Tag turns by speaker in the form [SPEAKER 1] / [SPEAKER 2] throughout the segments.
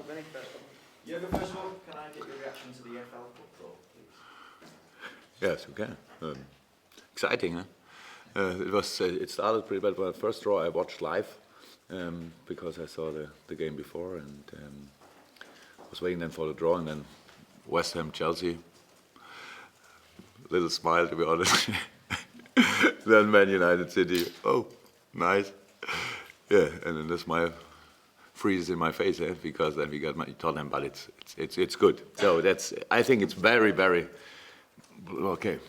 [SPEAKER 1] Vinny, first of all.
[SPEAKER 2] Jürgen, first of all, can I get your reaction to the EFL Cup draw, please?
[SPEAKER 3] Yes, we can. Exciting, huh? It started pretty bad. But the first draw I watched live because I saw the game before and was waiting then for the draw, and then West Ham, Chelsea. Little smile, to be honest. Then Man United, City. Oh, nice. Yeah, and then the smile freezes in my face, because then we got Tottenham, but it's good. So I think it's very, very okay.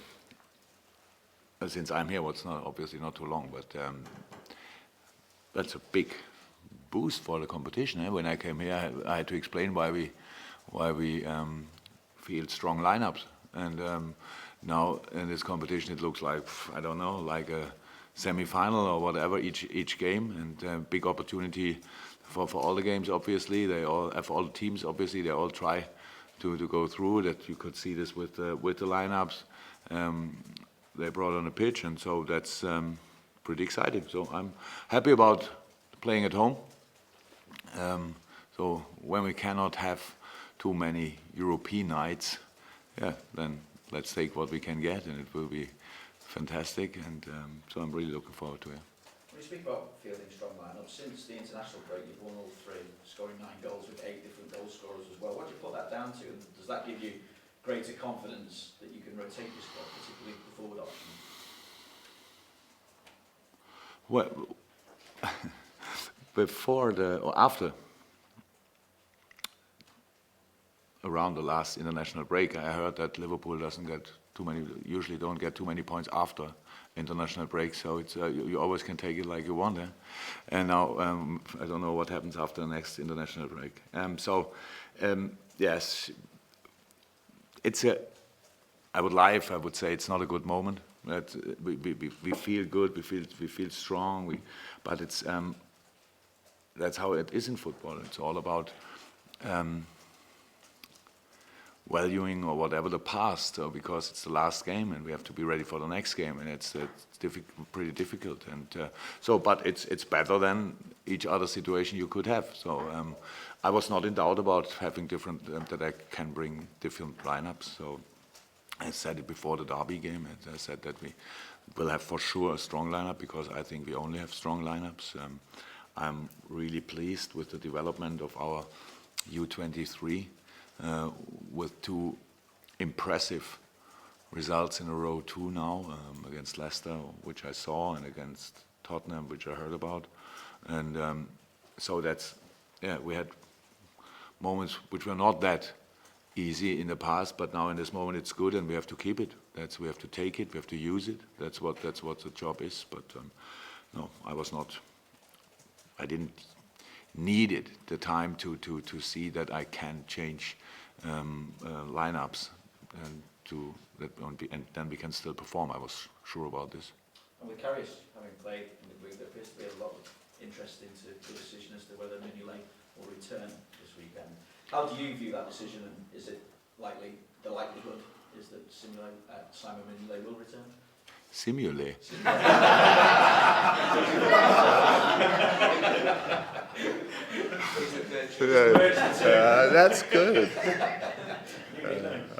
[SPEAKER 3] Since I'm here, it's not obviously not too long, but that's a big boost for the competition. When I came here, I had to explain why we field strong lineups, and now in this competition it looks like, I don't know, like a semi-final or whatever each game, and big opportunity for all the games. Obviously, all the teams. Obviously, they all try to go through. That you could see this with the lineups. They brought on a pitch, and so that's pretty exciting. So I'm happy about playing at home. So when we cannot have too many European nights, then let's take what we can get, and it will be fantastic. And so I'm really looking forward to it.
[SPEAKER 2] When you speak about fielding strong lineups, since the international break, you've won all 3, scoring 9 goals with 8 different goal scorers as well. What do you put that down to? And does that give you greater confidence that you can rotate your squad, particularly the forward option?
[SPEAKER 3] Well, after, around the last international break, I heard that Liverpool usually don't get too many points after international break. So it's you always can take it like you want. And now I don't know what happens after the next international break. Yes. I would say it's not a good moment. That we feel good, we feel strong, but it's that's how it is in football. It's all about valuing or whatever the past, because it's the last game and we have to be ready for the next game, and it's pretty difficult. And but it's better than each other situation you could have. So I was not in doubt about having different that I can bring different lineups. So I said it before the Derby game, and I said that we will have for sure a strong lineup, because I think we only have strong lineups. I'm really pleased with the development of our U23 with 2 impressive results in a row, 2 now, against Leicester, which I saw, and against Tottenham, which I heard about. And so we had moments which were not that easy in the past, but now in this moment it's good, and we have to keep it. We have to take it, we have to use it. That's what the job is. But no, I didn't need it, the time to see that I can change lineups and then we can still perform. I was sure about this.
[SPEAKER 2] And with Karius having played in the group, there appears to be a lot of interest into the decision as to whether Mignolet will return this weekend. How do you view that decision, and is it the likelihood is that Simon Mignolet will return?
[SPEAKER 3] Simule. That's good.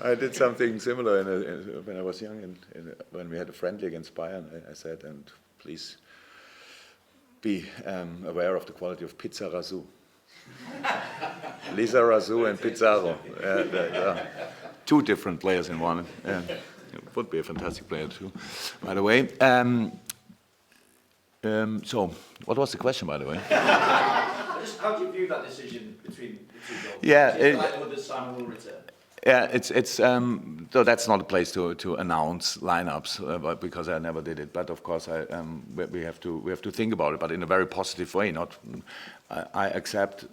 [SPEAKER 3] I did something similar when I was young, when we had a friendly against Bayern. I said, and please be aware of the quality of Pizza Razou. Lisa Razou and Pizarro. 2 different players in one. Would be a fantastic player too, by the way. So, what was the question, by the way?
[SPEAKER 2] How do you view that decision between the 2 goals? That Simon will return.
[SPEAKER 3] Yeah, so that's not a place to announce lineups, but because I never did it. But of course, we have to think about it, but in a very positive way. I accept.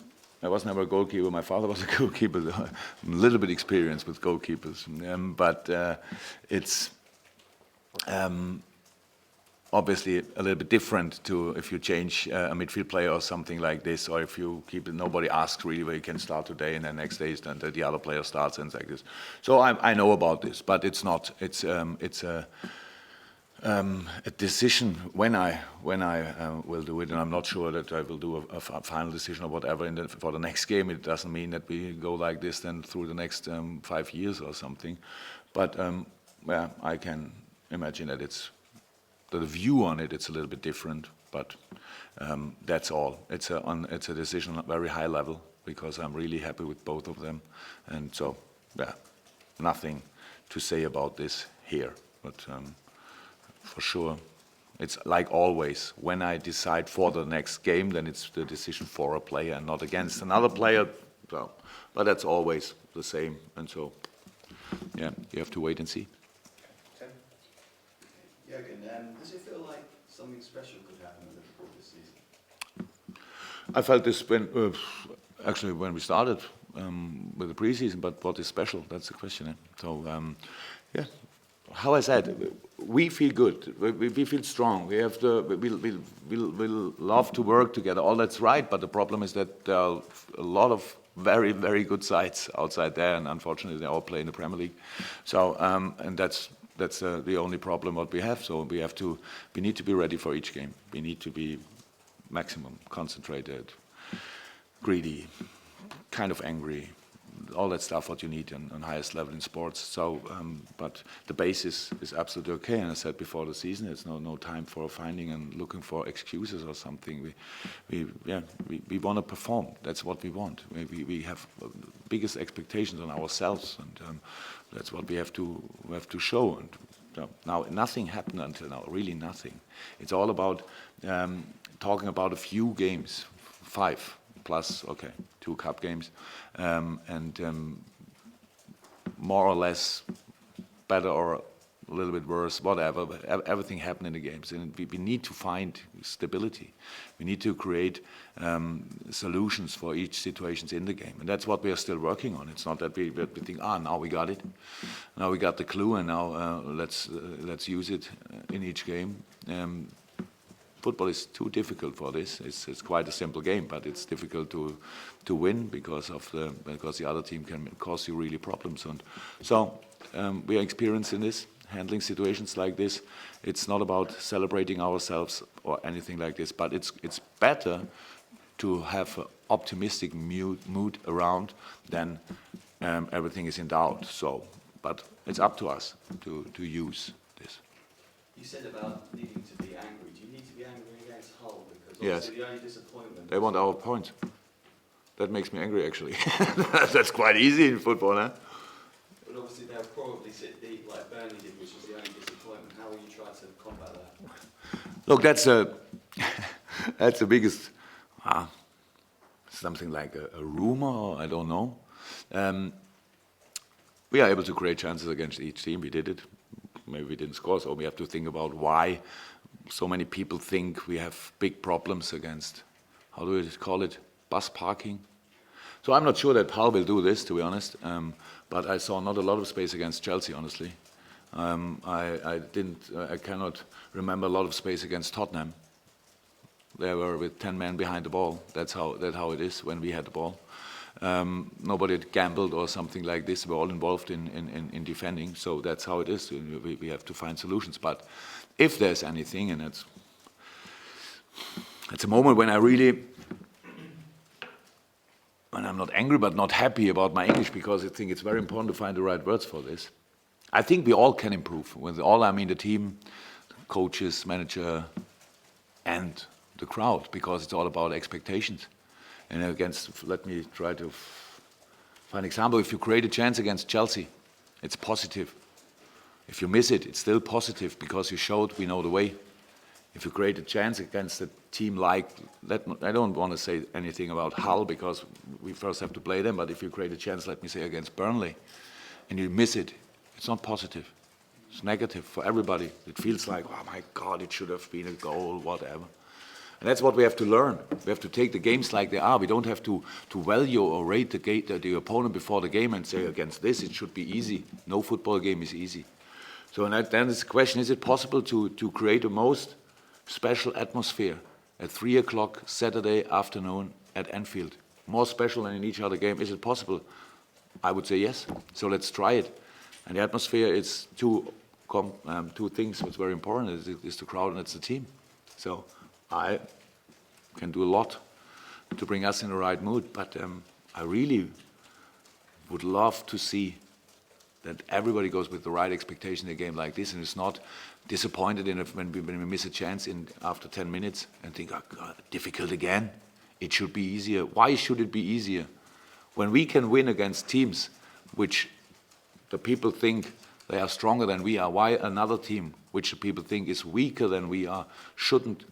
[SPEAKER 3] I was never a goalkeeper. My father was a goalkeeper. A little bit experienced with goalkeepers, but it's obviously a little bit different to if you change a midfield player or something like this, or if you keep it. Nobody asks really where you can start today, and then next day then the other player starts and like this. So I know about this, but it's not. It's A decision when I will do it, and I'm not sure that I will do a final decision or whatever for the next game. It doesn't mean that we go like this then through the next 5 years or something. But yeah, I can imagine that the view on it's a little bit different. But that's all. It's a decision at very high level because I'm really happy with both of them, and so yeah, nothing to say about this here. But for sure, it's like always. When I decide for the next game, then it's the decision for a player and not against another player. So, but that's always the same, and so yeah, you have to wait and see.
[SPEAKER 1] Tim? Jürgen, does it feel like something special could happen at Liverpool this season?
[SPEAKER 3] I felt this when actually when we started with the preseason. But what is special? That's the question. Eh? So yeah, how I said, we feel good. We feel strong. We have we'll love to work together. All that's right. But the problem is that there are a lot of very, very good sides outside there, and unfortunately they all play in the Premier League. So and that's the only problem what we have. So we need to be ready for each game. We need to be maximum concentrated, greedy, kind of angry, all that stuff what you need on highest level in sports. So, but the basis is absolutely okay. And I said before the season, it's no time for finding and looking for excuses or something. We want to perform. That's what we want. We have biggest expectations on ourselves, and that's what we have to show. And now nothing happened until now. Really nothing. It's all about talking about a few games, 5 plus, okay, 2 cup games, and more or less better or a little bit worse, whatever, but everything happened in the games. And we need to find stability. We need to create solutions for each situations in the game. And that's what we are still working on. It's not that we think, now we got it. Now we got the clue, and now let's use it in each game. Football is too difficult for this. It's quite a simple game, but it's difficult to win because the other team can cause you really problems. And so we are experienced in this, handling situations like this. It's not about celebrating ourselves or anything like this, but it's better to have an optimistic mood around than everything is in doubt. So, but it's up to us to use this.
[SPEAKER 1] You said about needing to be angry. Do you need to be angry against Hull? Because
[SPEAKER 3] Yes.
[SPEAKER 1] obviously the only disappointment...
[SPEAKER 3] They want our points. That makes me angry, actually. That's quite easy in football, huh?
[SPEAKER 1] But obviously they'll probably sit deep like Burnley did, which is the only disappointment. How will you try to combat that?
[SPEAKER 3] Look, that's the biggest, something like a rumor, I don't know. We are able to create chances against each team. We did it. Maybe we didn't score, so we have to think about why so many people think we have big problems against, how do we call it, bus parking. So I'm not sure that Hull will do this, to be honest, but I saw not a lot of space against Chelsea, honestly. I cannot remember a lot of space against Tottenham. They were with 10 men behind the ball. That's how it is when we had the ball. Nobody gambled or something like this. We're all involved in defending, so that's how it is. We have to find solutions. But if there's anything, and it's a moment when I'm not angry but not happy about my English, because I think it's very important to find the right words for this. I think we all can improve. With all, I mean the team, coaches, manager, and the crowd, because it's all about expectations. And let me try to find an example. If you create a chance against Chelsea, it's positive. If you miss it, it's still positive because you showed we know the way. If you create a chance against a team like, I don't want to say anything about Hull because we first have to play them, but if you create a chance, let me say, against Burnley, and you miss it, it's not positive. It's negative for everybody. It feels like, oh my God, it should have been a goal, whatever. And that's what we have to learn. We have to take the games like they are. We don't have to value or rate the opponent before the game and say against this it should be easy. No football game is easy. So then the question, is it possible to create a most special atmosphere at 3 o'clock Saturday afternoon at Anfield? More special than in each other game. Is it possible? I would say yes. So let's try it. And the atmosphere is 2 two things. What's very important is the crowd and it's the team. So I can do a lot to bring us in the right mood, but I really would love to see that everybody goes with the right expectation in a game like this and is not disappointed when we miss a chance after 10 minutes and think, oh God, difficult again. It should be easier. Why should it be easier? When we can win against teams which the people think they are stronger than we are, why another team which the people think is weaker than we are shouldn't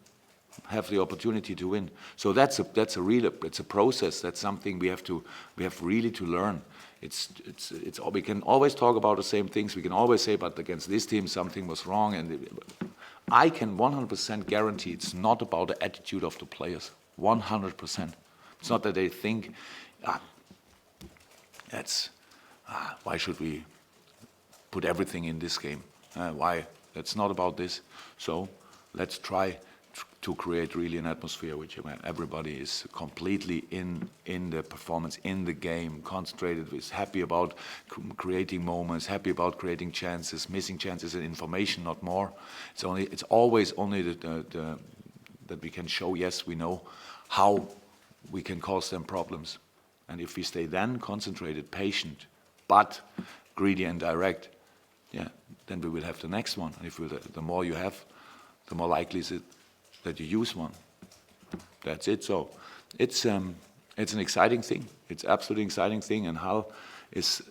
[SPEAKER 3] have the opportunity to win? So it's a process. That's something we have really to learn. We can always talk about the same things. We can always say, but against this team something was wrong. And I can 100% guarantee it's not about the attitude of the players. 100%. It's not that they think, why should we put everything in this game? Why? It's not about this. So let's try to create really an atmosphere which everybody is completely in the performance, in the game, concentrated, is happy about creating moments, happy about creating chances, missing chances and information, not more. It's always only that we can show, yes, we know how we can cause them problems. And if we stay then concentrated, patient, but greedy and direct, then we will have the next one. And the more you have, the more likely is it that you use one. That's it. So it's an exciting thing. It's absolutely exciting thing, and Hull is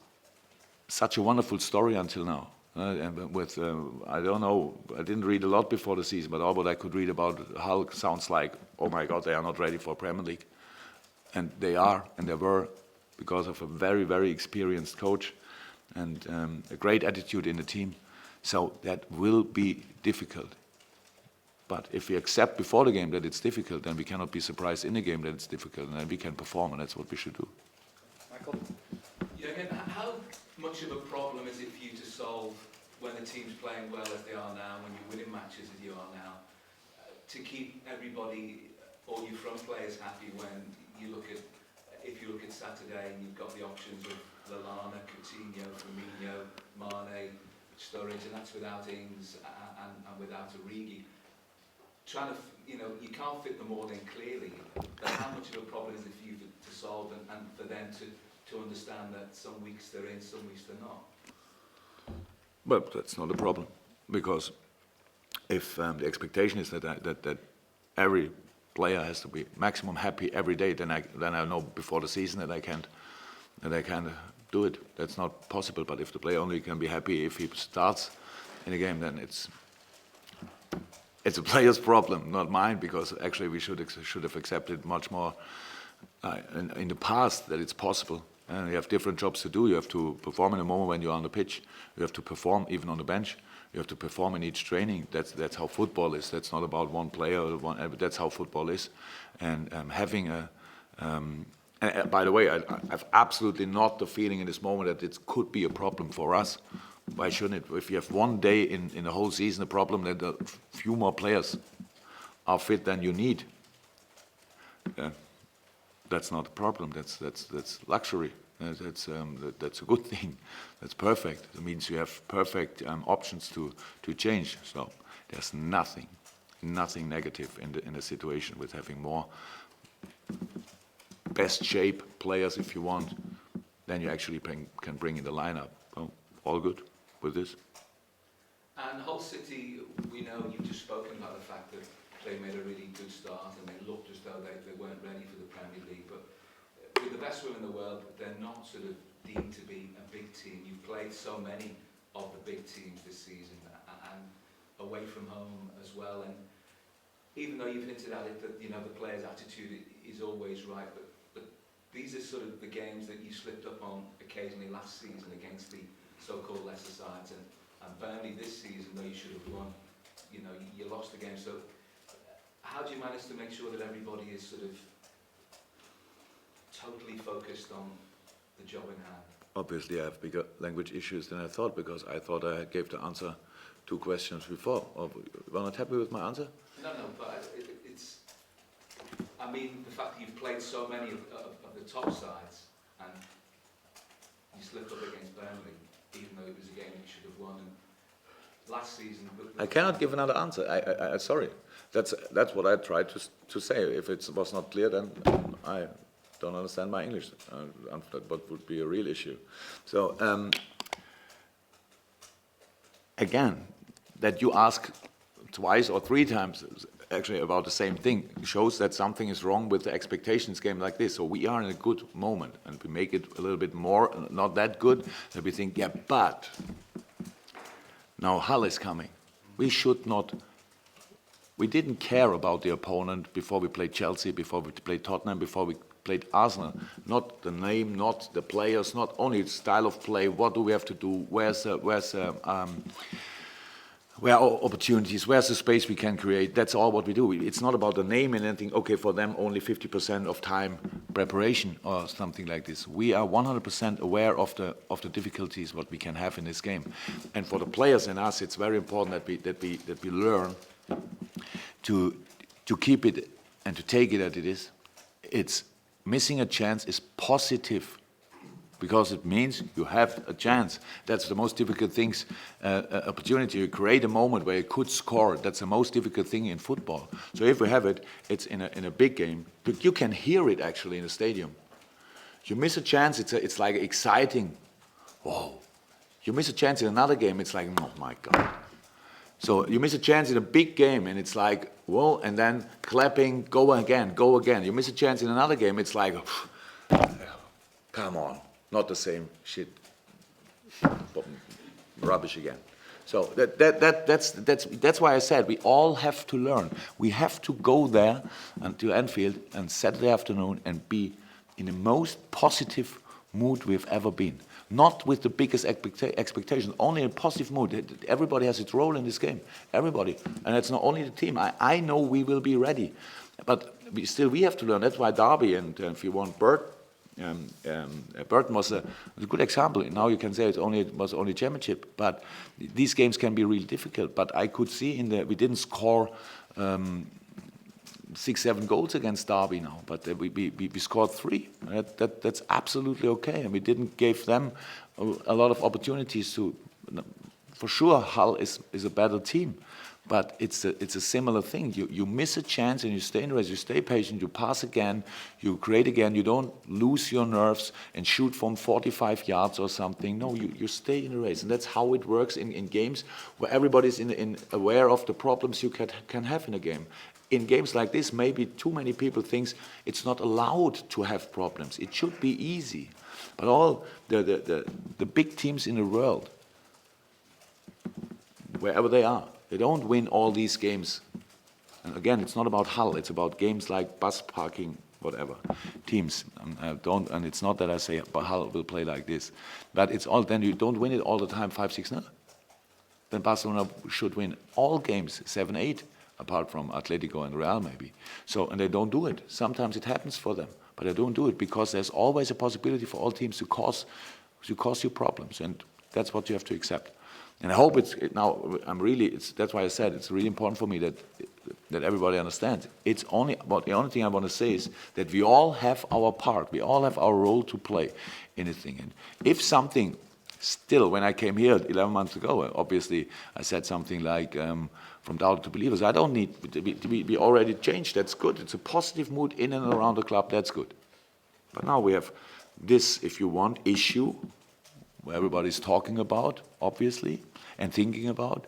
[SPEAKER 3] such a wonderful story until now. And with I don't know, I didn't read a lot before the season, but all what I could read about Hull sounds like, oh my God, they are not ready for Premier League, and they are, and they were, because of a very, very experienced coach and a great attitude in the team. So that will be difficult. But if we accept before the game that it's difficult, then we cannot be surprised in the game that it's difficult, and then we can perform, and that's what we should do.
[SPEAKER 2] Michael?
[SPEAKER 1] Jürgen, how much of a problem is it for you to solve when the team's playing well as they are now, when you're winning matches as you are now, to keep everybody, all your front players happy when you look at, if you look at Saturday and you've got the options of Lallana, Coutinho, Firmino, Mane, Sturridge, and that's without Ings and without Origi. Trying to, you can't fit them all in clearly, but how much of a problem is it for you to solve and for them to understand that some weeks they're in, some weeks they're not?
[SPEAKER 3] Well, that's not a problem, because if the expectation is that every player has to be maximum happy every day, then I know before the season that I can't do it. That's not possible. But if the player only can be happy if he starts in a game, then it's a player's problem, not mine, because actually we should have accepted much more in the past that it's possible. And you have different jobs to do. You have to perform in a moment when you're on the pitch. You have to perform even on the bench. You have to perform in each training. That's how football is. That's not about one player. That's how football is. And having by the way, I've absolutely not the feeling in this moment that it could be a problem for us. Why shouldn't it? If you have one day in the whole season a problem that a few more players are fit than you need, that's not a problem. That's luxury. That's a good thing. That's perfect. It means you have perfect options to change. So there's nothing negative in the situation with having more best shape players, if you want, then you actually can bring in the lineup. Oh, all good with this.
[SPEAKER 1] And Hull City, we know you've just spoken about the fact that they made a really good start and they looked as though they weren't ready for the Premier League, but with the best will in the world, they're not sort of deemed to be a big team. You've played so many of the big teams this season and away from home as well, and even though you've hinted at it that the players' attitude is always right, but these are sort of the games that you slipped up on occasionally last season against the so-called lesser sides, and Burnley this season, though you should have won, you lost the game. So how do you manage to make sure that everybody is sort of totally focused on the job in hand?
[SPEAKER 3] Obviously, I have bigger language issues than I thought, because I thought I gave the answer to questions before. You are not happy with my answer?
[SPEAKER 1] No, but it's. I mean, the fact that you've played so many of the top sides and you slipped up against Burnley, even though it was a game you should have won. And last season.
[SPEAKER 3] I cannot give another answer. I sorry. That's what I tried to say. If it was not clear, then I don't understand my English. That would be a real issue. So again, that you ask twice or three times actually about the same thing shows that something is wrong with the expectations game like this. So we are in a good moment, and we make it a little bit more not that good. That we think, yeah, but now Hull is coming. We should not. We didn't care about the opponent before we played Chelsea, before we played Tottenham, before we played Arsenal. Not the name, not the players, not only the style of play. What do we have to do? Where are opportunities? Where's the space we can create? That's all what we do. It's not about the name and anything. Okay, for them only 50% of time preparation or something like this. We are 100% aware of the difficulties what we can have in this game, and for the players and us, it's very important that we learn to keep it and to take it as it is. It's missing a chance is positive, because it means you have a chance. That's the most difficult things, opportunity. You create a moment where you could score. That's the most difficult thing in football. So if we have it, it's in a big game. You can hear it actually in the stadium. You miss a chance, it's like exciting. Whoa. You miss a chance in another game, it's like, oh my God. So you miss a chance in a big game, and it's like, whoa, and then clapping, go again. You miss a chance in another game, it's like, come on. Not the same shit, rubbish again. So that's why I said we all have to learn. We have to go there to Anfield on Saturday afternoon and be in the most positive mood we've ever been. Not with the biggest expectations, only in a positive mood. Everybody has its role in this game. Everybody, and it's not only the team. I know we will be ready, but we have to learn. That's why Derby and if you want Bert. Burton was a good example. Now you can say it was only championship, but these games can be really difficult. But I could see we didn't score 6-7 goals against Derby now, but we scored 3. That's absolutely okay, and we didn't give them a lot of opportunities to. For sure, Hull is a better team. But it's a similar thing. You miss a chance and you stay in the race, you stay patient, you pass again, you create again, you don't lose your nerves and shoot from 45 yards or something. No, you stay in the race. And that's how it works in games where everybody's aware of the problems you can have in a game. In games like this, maybe too many people think it's not allowed to have problems. It should be easy. But all the big teams in the world, wherever they are, they don't win all these games. And again, it's not about Hull. It's about games like bus parking, whatever, teams. And it's not that I say Hull will play like this. But it's all, then you don't win it all the time 5-6-0. Then Barcelona should win all games 7-8, apart from Atletico and Real maybe. So, and they don't do it. Sometimes it happens for them, but they don't do it because there's always a possibility for all teams to cause you problems. And that's what you have to accept. And I hope that's why I said it's really important for me that everybody understands. The only thing I want to say is that we all have our part, we all have our role to play in this thing. And if something still, when I came here 11 months ago, obviously I said something like, from doubters to believers, I don't need to be already changed, that's good. It's a positive mood in and around the club, that's good. But now we have this, if you want, issue where everybody's talking about, obviously, and thinking about.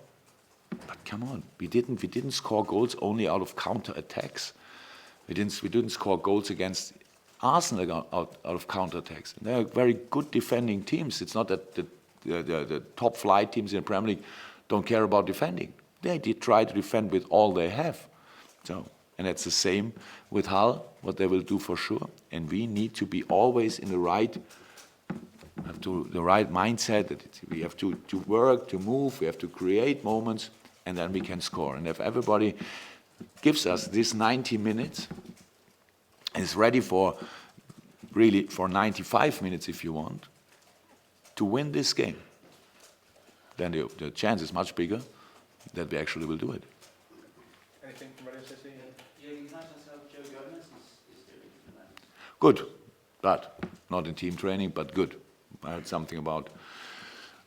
[SPEAKER 3] But come on, we didn't score goals only out of counter attacks. We didn't score goals against Arsenal out of counter attacks. They're very good defending teams. It's not that the top flight teams in the Premier League don't care about defending. They did try to defend with all they have. So, and it's the same with Hull, what they will do for sure. And we need to be always in the right mindset, that we have to work, to move, we have to create moments, and then we can score. And if everybody gives us this 90 minutes and is ready for 95 minutes, if you want, to win this game, then the chance is much bigger that we actually will do it.
[SPEAKER 4] Anything from Radio City?
[SPEAKER 2] Yeah, you nice how Jürgen is doing that.
[SPEAKER 3] Good, but not in team training, but good. I heard something about,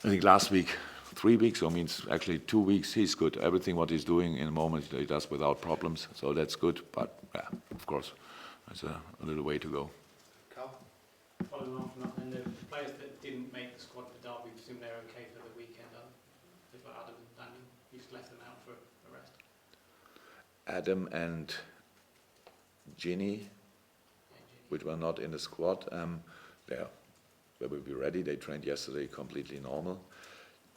[SPEAKER 3] I think last week, 3 weeks, so means actually 2 weeks, he's good. Everything what he's doing in the moment, he does without problems, so that's good. But yeah, of course, there's a little way to go.
[SPEAKER 4] Cal?
[SPEAKER 5] Following on from that, then the players that didn't make the squad for Derby, presume they're okay for the weekend. They've got Adam and Daniel. You just left them out for a rest.
[SPEAKER 3] Adam and Ginny, which were not in the squad, they will be ready. They trained yesterday completely normal.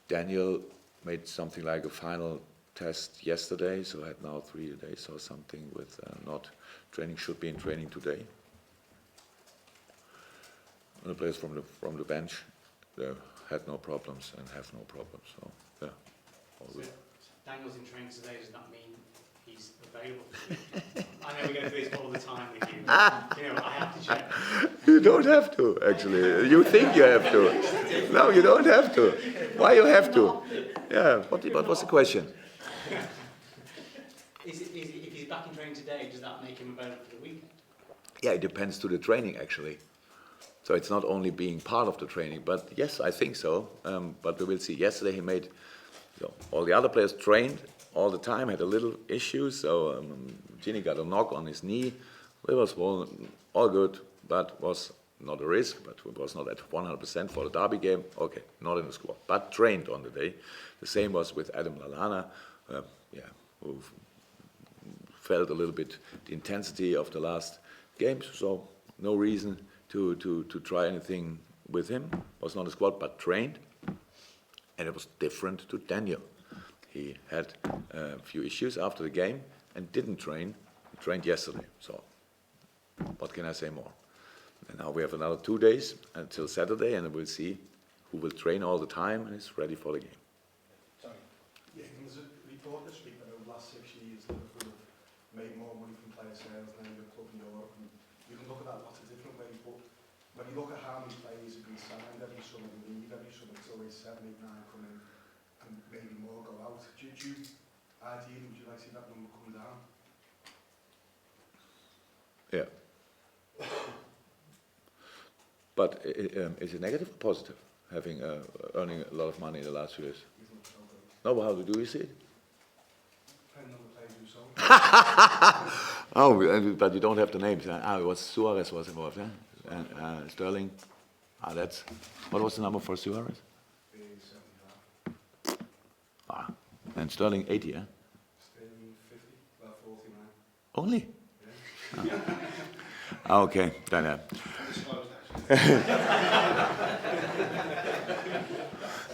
[SPEAKER 3] Daniel made something like a final test yesterday, so had now 3 days or something with not training, should be in training today. And the players from the bench, they had no problems and have no problems, so yeah, all good.
[SPEAKER 5] So Daniel's in training today, does that mean he's available? I know we go through this all the time with you. You know, I have to check.
[SPEAKER 3] You don't have to, actually. You think you have to. No, you don't have to. Why you have to? Yeah, what was the question?
[SPEAKER 5] If he's back in training today, does that make him available for the weekend?
[SPEAKER 3] Yeah, it depends to the training, actually. So it's not only being part of the training, but yes, I think so. But we will see. Yesterday he made, so all the other players trained all the time, had a little issue. So Ginny got a knock on his knee. It was all good, but was not a risk, but it was not at 100% for the Derby game. Okay, not in the squad, but trained on the day. The same was with Adam Lallana, who felt a little bit the intensity of the last games. So no reason to try anything with him. Was not a squad, but trained. And it was different to Daniel. He had a few issues after the game and didn't train. He trained yesterday. So what can I say more? And now we have another 2 days until Saturday, and we'll see who will train all the time and is ready for the game.
[SPEAKER 4] Sorry. Yeah, there's a report this week that over the last 6 years Liverpool have made more money from player sales than any other club in Europe. And you can look at that lots of different ways, but when you look at how many players have been signed every summer, they leave every summer, it's always 7, 8, 9 come in, and maybe more go out. Ideally, would you like to see that number come down?
[SPEAKER 3] Yeah. But is it negative or positive, having earning a lot of money in the last few years? No, but how do you see it?
[SPEAKER 4] Depending on the players who sold.
[SPEAKER 3] Oh, but you don't have the names. It was Suarez was involved, yeah? And Sterling. That's what was the number for Suarez?
[SPEAKER 4] 75.
[SPEAKER 3] And Sterling 80, yeah?
[SPEAKER 4] Sterling 50, about 49.
[SPEAKER 3] Only?
[SPEAKER 4] Yeah.
[SPEAKER 3] Okay, then.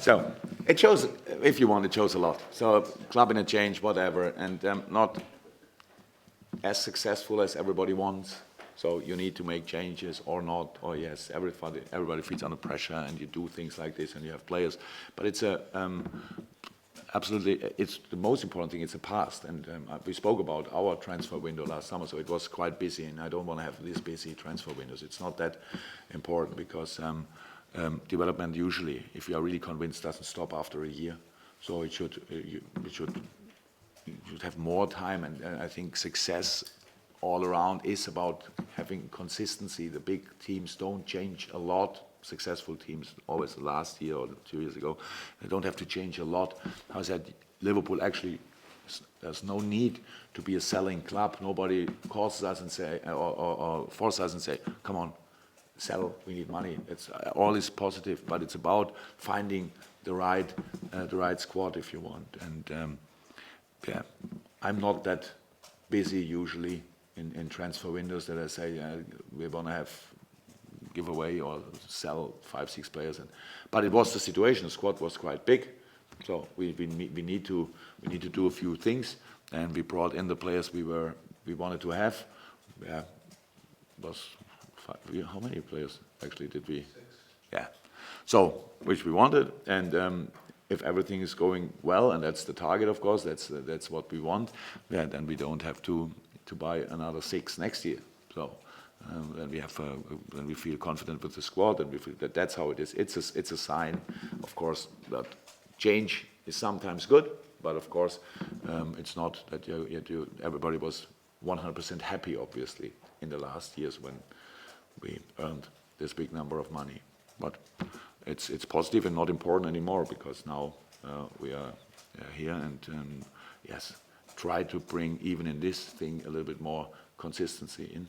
[SPEAKER 3] So it shows, if you want, it shows a lot. So club in a change, whatever, and not as successful as everybody wants. So you need to make changes or not, or yes, everybody feels under pressure, and you do things like this, and you have players. But it's absolutely, it's the most important thing. It's a past, and we spoke about our transfer window last summer, so it was quite busy, and I don't want to have this busy transfer windows. It's not that important because development usually, if you are really convinced, doesn't stop after a year. So it should have more time, and I think success all around is about having consistency. The big teams don't change a lot. Successful teams, always the last year or 2 years ago, they don't have to change a lot. I said, Liverpool actually, there's no need to be a selling club. Nobody calls us and say, or forces us and say, come on, sell, we need money. It's all is positive, but it's about finding the right squad, if you want. And yeah, I'm not that busy usually in transfer windows that I say we want to give away or sell 5, 6 players. But it was the situation. The squad was quite big, so we need to do a few things, and we brought in the players we wanted to have. Yeah, was 5, how many players actually did we?
[SPEAKER 4] 6.
[SPEAKER 3] Yeah, so which we wanted, and if everything is going well, and that's the target, of course, that's what we want. Yeah, then we don't have to buy another 6 next year. So. Then we feel confident with the squad, and we feel that that's how it is. It's a sign, of course, that change is sometimes good, but of course, it's not that everybody was 100% happy, obviously, in the last years when we earned this big number of money. But it's positive and not important anymore, because now we are here, and yes, try to bring even in this thing a little bit more consistency in.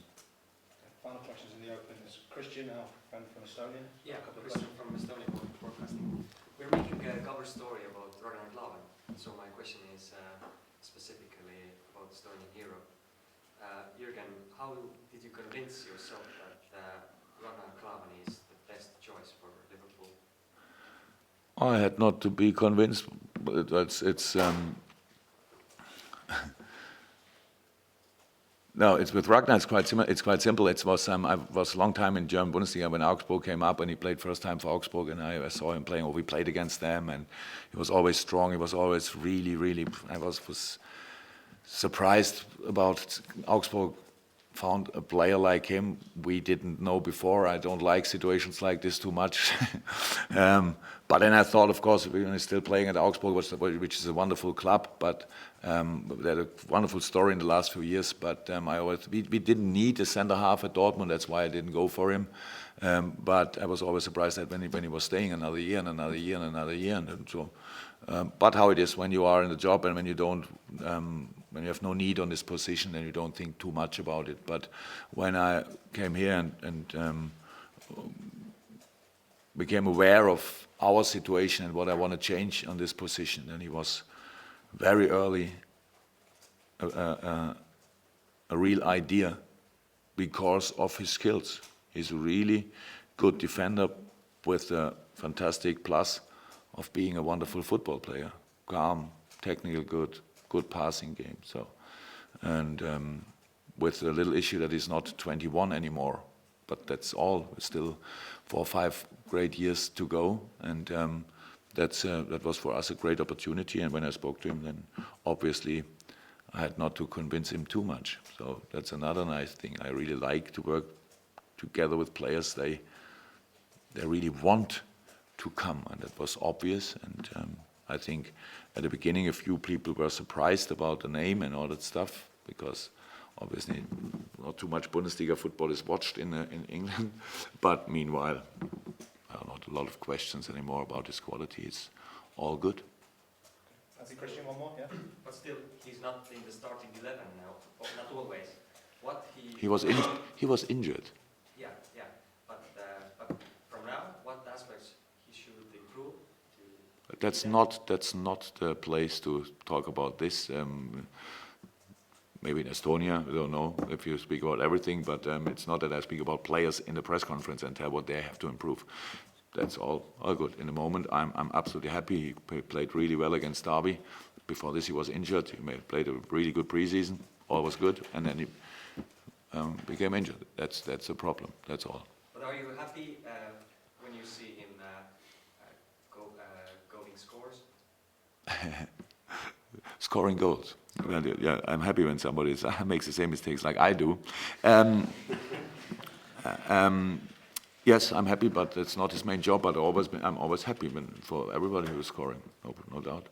[SPEAKER 4] Final questions in the open is Christian, our friend from Estonia.
[SPEAKER 6] Yeah, Christian from Estonia Broadcasting. We're making a cover story about Ragnar Klavan. So my question is specifically about Estonian hero. Jürgen, how did you convince yourself that Ragnar Klavan is the best choice for Liverpool?
[SPEAKER 3] I had not to be convinced, but it's no, it's with Ragnar. It's quite similar. It's quite simple. It was I was a long time in German Bundesliga when Augsburg came up, and he played first time for Augsburg, and I saw him playing. Or we played against them, and he was always strong. He was always really. I was surprised about Augsburg found a player like him we didn't know before. I don't like situations like this too much. But then I thought, of course, we're still playing at Augsburg, which is a wonderful club, but they had a wonderful story in the last few years. But we didn't need a centre half at Dortmund. That's why I didn't go for him. But I was always surprised that when he was staying another year and another year and another year. And so, but how it is when you are in the job and when you don't, when you have no need on this position, then you don't think too much about it. But when I came here and became aware of our situation and what I want to change on this position, and he was very early a real idea because of his skills. He's a really good defender with a fantastic plus of being a wonderful football player. Calm, technical good passing game. So, and with a little issue that he's not 21 anymore, but that's all. Still 4 or 5 great years to go, and that was for us a great opportunity. And when I spoke to him, then obviously I had not to convince him too much. So that's another nice thing. I really like to work together with players. They really want to come, and that was obvious. And I think at the beginning a few people were surprised about the name and all that stuff, because obviously not too much Bundesliga football is watched in England. But meanwhile, not a lot of questions anymore about his quality. It's all good.
[SPEAKER 4] I think Christian, one more, yeah?
[SPEAKER 6] But still, he's not in the starting 11 now, or not always.
[SPEAKER 3] He was injured.
[SPEAKER 6] Yeah. But from now, what aspects he should improve?
[SPEAKER 3] That's not the place to talk about this. Maybe in Estonia, I don't know if you speak about everything, but it's not that I speak about players in the press conference and tell what they have to improve. That's all good. In the moment, I'm absolutely happy. He played really well against Derby. Before this, he was injured. He played a really good preseason. All was good, and then he became injured. That's a problem. That's all.
[SPEAKER 6] But are you happy when you see him going scores?
[SPEAKER 3] Scoring goals. Yeah, I'm happy when somebody makes the same mistakes like I do. Yes, I'm happy, but it's not his main job. But I'm always happy for everybody who's scoring. No doubt.